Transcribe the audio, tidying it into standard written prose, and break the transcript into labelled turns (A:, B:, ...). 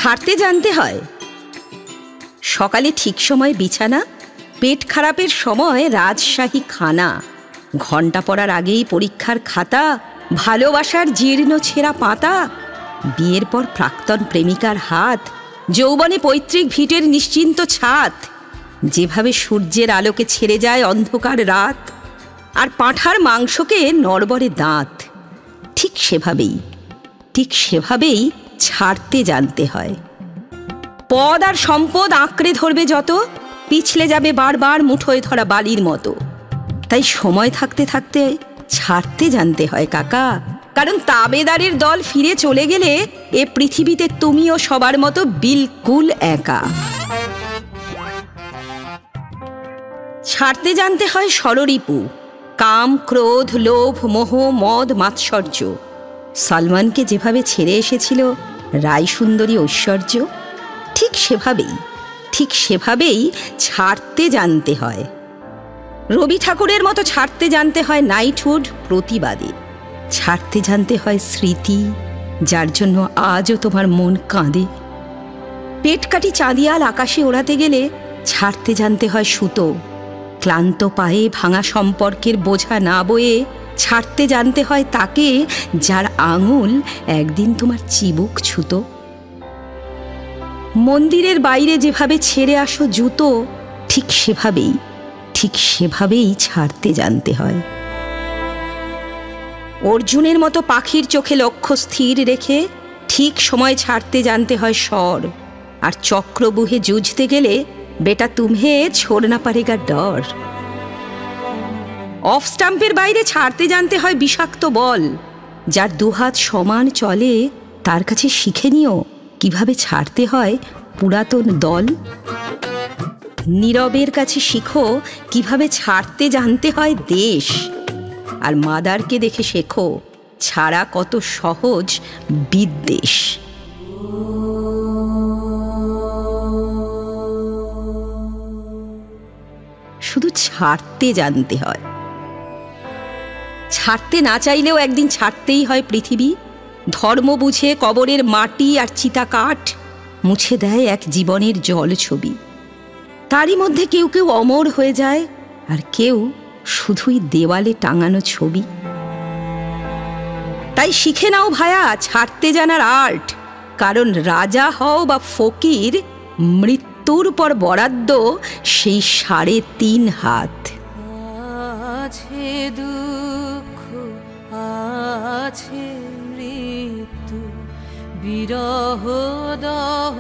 A: ছাড়তে জানতে হয়। সকালে ঠিক সময় বিছানা, পেট খারাপের সময় রাজশাহী খানা, ঘন্টা পড়ার আগেই পরীক্ষার খাতা, ভালোবাসার জীর্ণ ছেঁড়া পাতা, বিয়ের পর প্রাক্তন প্রেমিকার হাত, যৌবনে পৈতৃক ভিটের নিশ্চিন্ত ছাদ, যেভাবে সূর্যের আলোকে ছেড়ে যায় অন্ধকার রাত, আর পাঁঠার মাংসকে নড়বড়ে দাঁত, ঠিক সেভাবেই ছাড়তে জানতে হয়। পদ আর সম্পদ আঁকড়ে ধরবে যত, পিছলে যাবে বারবার মুঠোয় ধরা বালির মতো। তাই সময় থাকতে থাকতে ছাড়তে জানতে হয় কাকা, কারণ তাবেদারের দল ফিরে চলে গেলে এ পৃথিবীতে তুমিও সবার মতো বিলকুল একা। ছাড়তে জানতে হয় ষড়রিপু, কাম, ক্রোধ, লোভ, মোহ, মদ, মাৎসর্য। সলমনকে যেভাবে ছেড়ে এসেছিল রায়সুন্দরী ঐশ্বর্য, ঠিক সেভাবেই ছাড়তে জানতে হয়। রবি ঠাকুরের মতো ছাড়তে জানতে হয় নাইটহুড, প্রতিবাদে। ছাড়তে জানতে হয় স্মৃতি, যার জন্য আজও তোমার মন কাঁদে। পেট কাটি চাঁদিয়াল আকাশে ওড়াতে গেলে ছাড়তে জানতে হয় সুতো। ক্লান্ত পায়ে ভাঙা সম্পর্কের বোঝা না বয়ে ছাড়তে জানতে হয় তাকে, যার আঙুল একদিন তোমার চিবুক ছুতো। মন্দিরের বাইরে যেভাবে ছেড়ে আসো জুতো, ঠিক সেভাবেই ছাড়তে জানতে হয়। অর্জুনের মতো পাখির চোখে লক্ষ্য স্থির রেখে ঠিক সময় ছাড়তে জানতে হয় স্বর। আর চক্রবুহে যুঝতে গেলে বেটা তুমহে ছোড় না পারেগা ডর। অফ স্টাম্পের বাইরে ছাড়তে জানতে হয় বিষাক্ত বল। যার দুহাত সমান চলে তার কাছে শিখে নিও কিভাবে ছাড়তে হয় পুরাতন দল। নীরবের কাছে শিখো কিভাবে ছাড়তে জানতে হয় দেশ। আর মাদারকে দেখে শেখো ছাড়া কত সহজ বিদ্বেষ। শুধু ছাড়তে জানতে হয়। ছাড়তে না চাইলেও একদিন ছাড়তেই হয় পৃথিবী। ধর্ম বুঝে কবরের মাটি আর চিতা কাঠ মুছে দেয় এক জীবনের জল ছবি। তারই মধ্যে কেউ কেউ অমর হয়ে যায়, আর কেউ শুধুই দেওয়ালে টাঙানো ছবি। তাই শিখে নাও ভায়া ছাড়তে জানার আর্ট, কারণ রাজা হও বা ফকির, মৃত্যুর পর বরাদ্দ সেই 3.5 হাত।
B: আছে দুঃখ, আছে মৃত্যু, বিরহ দহ